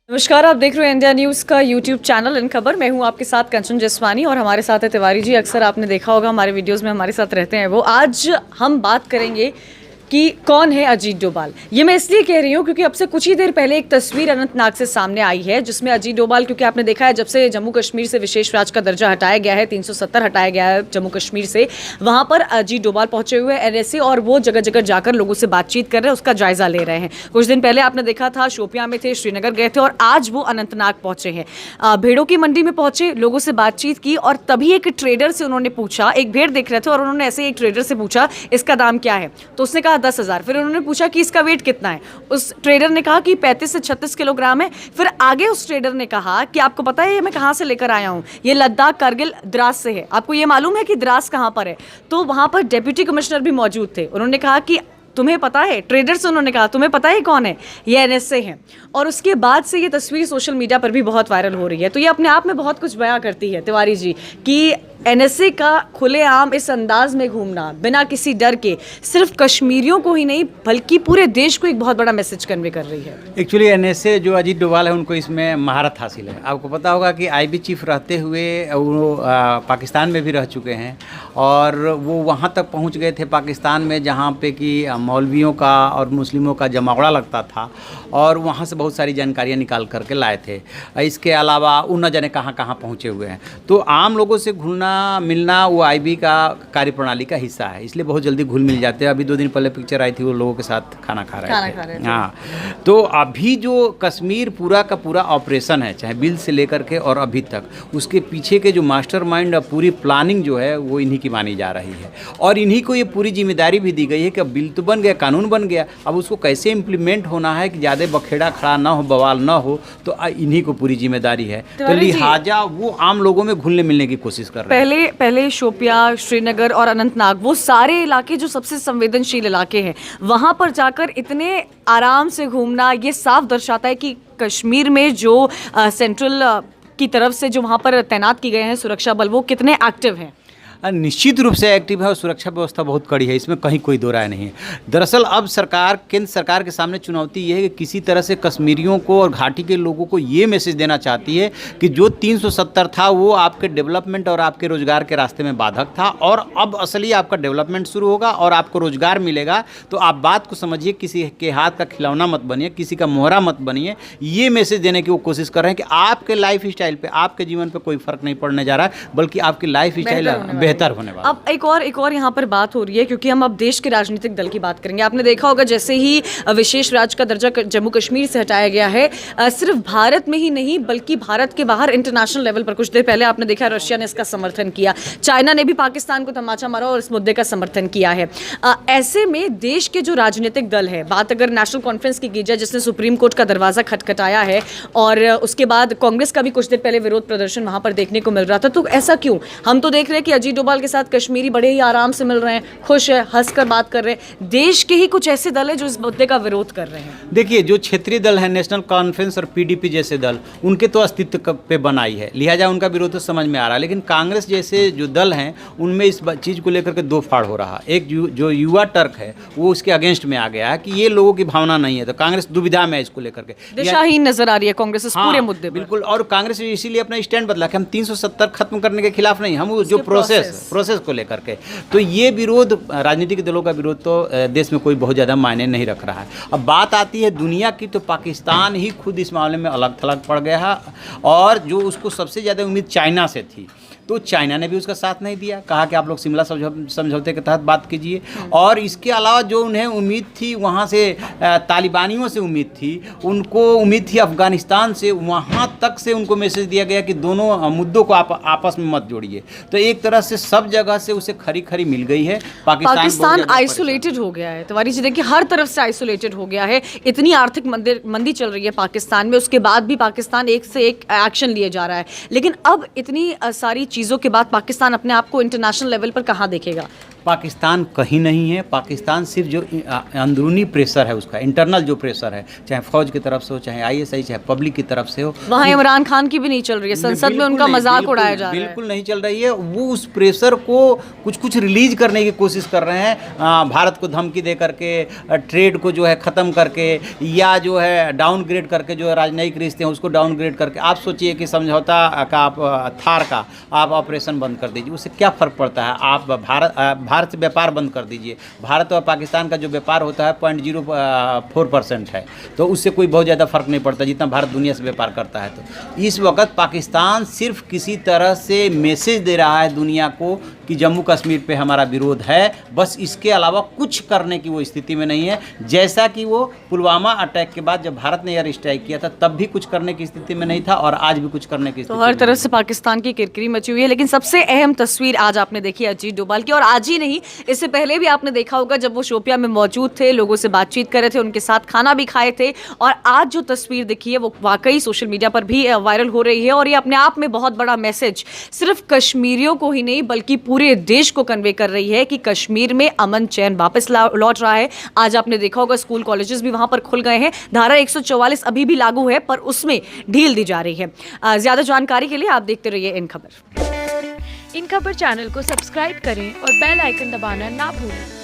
नमस्कार, आप देख रहे हैं इंडिया न्यूज़ का यूट्यूब चैनल इन खबर। मैं हूं आपके साथ कंचन जसवानी और हमारे साथ है तिवारी जी। अक्सर आपने देखा होगा हमारे वीडियोस में हमारे साथ रहते हैं वो। आज हम बात करेंगे कि कौन है अजीत डोभाल। ये मैं इसलिए कह रही हूँ क्योंकि अब से कुछ ही देर पहले एक तस्वीर अनंतनाग से सामने आई है जिसमें अजीत डोभाल, क्योंकि आपने देखा है जब से जम्मू कश्मीर से विशेष राज्य का दर्जा हटाया गया है, 370 हटाया गया है जम्मू कश्मीर से, वहां पर अजीत डोभाल पहुंचे हुए एनएसए और वो जगह जगह जाकर लोगों से बातचीत कर रहे हैं, उसका जायजा ले रहे हैं। कुछ दिन पहले आपने देखा था शोपियां में थे, श्रीनगर गए थे और आज वो अनंतनाग पहुंचे हैं। भेड़ों की मंडी में पहुंचे, लोगों से बातचीत की और तभी एक ट्रेडर से उन्होंने पूछा, एक भेड़ देख रहे थे और उन्होंने ऐसे एक ट्रेडर से पूछा इसका दाम क्या है, तो उसने कहा 10,000। फिर उन्होंने पूछा कि इसका वेट कितना है, उस ट्रेडर ने कहा कि 35 से 36 किलोग्राम है। फिर आगे उस ट्रेडर ने कहा कि आपको पता है ये मैं कहाँ से लेकर आया हूँ, ये लद्दाख कारगिल द्रास से है, आपको ये मालूम है कि द्रास कहाँ पर है? तो वहाँ पर डिप्टी कमिश्नर भी मौजूद थे। उन्होंने कहा कि तुम्हें पता है, ट्रेडर से उन्होंने कहा तुम्हें पता है कौन है, ये एनएसए हैं। और उसके बाद से ये तस्वीर सोशल मीडिया पर भी बहुत वायरल हो रही है। तो ये अपने आप में बहुत कुछ बयां करती है तिवारी जी कि एनएसए का खुलेआम इस अंदाज में घूमना बिना किसी डर के सिर्फ कश्मीरियों को ही नहीं बल्कि पूरे देश को एक बहुत बड़ा मैसेज कन्वे कर रही है। एक्चुअली एनएसए जो अजीत डोभाल है उनको इसमें महारत हासिल है। आपको पता होगा कि आईबी चीफ रहते हुए वो पाकिस्तान में भी रह चुके हैं और वो वहाँ तक पहुँच गए थे पाकिस्तान में जहाँ पे कि मौलवियों का और मुस्लिमों का जमावड़ा लगता था और वहाँ से बहुत सारी जानकारियाँ निकाल करके लाए थे। इसके अलावा वो न जाने कहाँ कहाँ पहुँचे हुए हैं। तो आम लोगों से घुलना मिलना वो आईबी का कार्यप्रणाली का हिस्सा है, इसलिए बहुत जल्दी घुल मिल जाते हैं। अभी 2 दिन पहले पिक्चर आई थी, वो लोगों के साथ खाना खा रहे थे। हाँ, तो अभी जो कश्मीर पूरा का पूरा ऑपरेशन है, चाहे बिल से लेकर के और अभी तक, उसके पीछे के जो मास्टरमाइंड पूरी प्लानिंग जो है वो इन्हीं की मानी जा रही है और इन्हीं को ये पूरी जिम्मेदारी भी दी गई है कि अब बिल तो बन गया, कानून बन गया, अब उसको कैसे इम्प्लीमेंट होना है कि ज़्यादा बखेड़ा खड़ा ना हो, बवाल ना हो, तो इन्हीं को पूरी जिम्मेदारी है। तो लिहाजा वो आम लोगों में घुलने मिलने की कोशिश कर रहे हैं। पहले शोपियां, श्रीनगर और अनंतनाग, वो सारे इलाके जो सबसे संवेदनशील इलाके हैं, वहां पर जाकर इतने आराम से घूमना ये साफ दर्शाता है कि कश्मीर में जो सेंट्रल की तरफ से जो वहां पर तैनात किए गए हैं सुरक्षा बल, वो कितने एक्टिव हैं। निश्चित रूप से एक्टिव है और सुरक्षा व्यवस्था बहुत कड़ी है, इसमें कहीं कोई दो राय नहीं है। दरअसल अब सरकार, केंद्र सरकार के सामने चुनौती ये है कि किसी तरह से कश्मीरियों को और घाटी के लोगों को ये मैसेज देना चाहती है कि जो 370 था वो आपके डेवलपमेंट और आपके रोजगार के रास्ते में बाधक था और अब असली आपका डेवलपमेंट शुरू होगा और आपको रोजगार मिलेगा। तो आप बात को समझिए, किसी के हाथ का खिलौना मत बनिए, किसी का मोहरा मत बनिए। ये मैसेज देने की वो कोशिश कर रहे हैं कि आपके लाइफ स्टाइल पर, आपके जीवन पर कोई फर्क नहीं पड़ने जा रहा है, बल्कि आपकी लाइफ स्टाइल बेहतर होने वाला। अब एक और यहाँ पर बात हो रही है क्योंकि हम अब देश के राजनीतिक दल की बात करेंगे। आपने देखा होगा जैसे ही विशेष राज्य का दर्जा जम्मू कश्मीर से हटाया गया है, सिर्फ भारत में ही नहीं बल्कि भारत के बाहर इंटरनेशनल लेवल पर कुछ देर पहले आपने देखा रशिया ने इसका समर्थन किया, चाइना ने भी पाकिस्तान को तमाचा मारा और इस मुद्दे का समर्थन किया है। ऐसे में देश के जो राजनीतिक दल है, बात अगर नेशनल कॉन्फ्रेंस की जाए जिसने सुप्रीम कोर्ट का दरवाजा खटखटाया है और उसके बाद कांग्रेस का भी कुछ देर पहले विरोध प्रदर्शन वहां पर देखने को मिल रहा था, तो ऐसा क्यों? हम तो देख रहे हैं कि अजीत डोभाल के साथ कश्मीरी बड़े ही आराम से मिल रहे हैं, खुश है, हंसकर बात कर रहे हैं। देश के ही कुछ ऐसे दल हैं जो इस मुद्दे का विरोध कर रहे हैं। देखिए, जो क्षेत्रीय दल है, नेशनल कॉन्फ्रेंस और पीडीपी जैसे दल, उनके तो अस्तित्व पे बनाई है, लिहाजा उनका विरोध तो समझ में आ रहा है। लेकिन कांग्रेस जैसे जो दल हैं उनमें इस चीज़ को लेकर के दो फाड़ हो रहा है। एक जो युवा टर्क है वो उसके अगेंस्ट में आ गया है कि ये लोगों की भावना नहीं है, तो कांग्रेस दुविधा में है इसको लेकर के, दिशाहीन नजर आ रही है कांग्रेस इस पूरे मुद्दे पर। बिल्कुल, और कांग्रेस इसीलिए अपना स्टैंड बदला कि हम 370 खत्म करने के खिलाफ नहीं, हम जो प्रोसेस को लेकर के। तो ये विरोध, राजनीतिक दलों का विरोध तो देश में कोई बहुत ज़्यादा मायने नहीं रख रहा है। अब बात आती है दुनिया की, तो पाकिस्तान ही खुद इस मामले में अलग थलग पड़ गया है और जो उसको सबसे ज़्यादा उम्मीद चाइना से थी, तो चाइना ने भी उसका साथ नहीं दिया, कहा कि आप लोग शिमला समझौते के तहत बात कीजिए। और इसके अलावा जो उन्हें उम्मीद थी वहाँ से, तालिबानियों से उम्मीद थी, उनको उम्मीद थी अफगानिस्तान से, वहाँ तक से उनको मैसेज दिया गया कि दोनों मुद्दों को आप आपस में मत जोड़िए। तो एक तरह से सब जगह से उसे खरी खरी मिल गई है। पाकिस्तान आइसोलेटेड हो गया है तिवारी जी, देखिए हर तरफ से आइसोलेटेड हो गया है। इतनी आर्थिक मंदी चल रही है पाकिस्तान में, उसके बाद भी पाकिस्तान एक से एक एक्शन लिए जा रहा है। लेकिन अब इतनी सारी चीज़ों के बाद पाकिस्तान अपने आप को इंटरनेशनल लेवल पर कहाँ देखेगा? पाकिस्तान कहीं नहीं है। पाकिस्तान सिर्फ जो अंदरूनी प्रेशर है उसका, इंटरनल जो प्रेशर है, चाहे फौज की तरफ से हो, चाहे आईएसआई, चाहे पब्लिक की तरफ से हो, वहाँ इमरान खान की भी नहीं चल रही है, संसद में उनका मजाक उड़ाया जा रहा है। बिल्कुल नहीं चल रही है। वो उस प्रेशर को कुछ रिलीज करने की कोशिश कर रहे हैं, भारत को धमकी दे करके, ट्रेड को जो है ख़त्म करके, या जो है डाउनग्रेड करके, जो है राजनयिक रिश्ते हैं उसको डाउनग्रेड करके। आप सोचिए कि समझौता का आप थार का आप ऑपरेशन बंद कर दीजिए, उससे क्या फ़र्क पड़ता है? आप भारत से व्यापार बंद कर दीजिए। भारत और पाकिस्तान का जो व्यापार होता है 0.04% है, तो उससे कोई बहुत ज़्यादा फर्क नहीं पड़ता जितना भारत दुनिया से व्यापार करता है। तो इस वक्त पाकिस्तान सिर्फ किसी तरह से मैसेज दे रहा है दुनिया को कि जम्मू कश्मीर पे हमारा विरोध है, बस इसके अलावा कुछ करने की वो स्थिति में नहीं है। जैसा कि वो पुलवामा अटैक के बाद जब भारत ने एयर स्ट्राइक किया था तब भी कुछ करने की स्थिति में नहीं था, और आज भी कुछ करने की स्थिति तो हर तरफ से पाकिस्तान की किरकिरी मची हुई है। लेकिन सबसे अहम तस्वीर आज आपने देखी अजीत डोभाल की, और आज ही नहीं, इससे पहले भी आपने देखा होगा जब वो शोपियां में मौजूद थे, लोगों से बातचीत कर रहे थे, उनके साथ खाना भी खाए थे। और आज जो तस्वीर दिखी है वो वाकई सोशल मीडिया पर भी वायरल हो रही है, और ये अपने आप में बहुत बड़ा मैसेज सिर्फ कश्मीरियों को ही नहीं बल्कि पूरे देश को कन्वे कर रही है कि कश्मीर में अमन चैन वापस लौट रहा है। आज आपने देखा होगा स्कूल कॉलेजेस भी वहां पर खुल गए हैं। धारा 144 अभी भी लागू है, पर उसमें ढील दी जा रही है। ज्यादा जानकारी के लिए आप देखते रहिए इन खबर। इन खबर चैनल को सब्सक्राइब करें और बेल आइकन दबाना ना भूलें।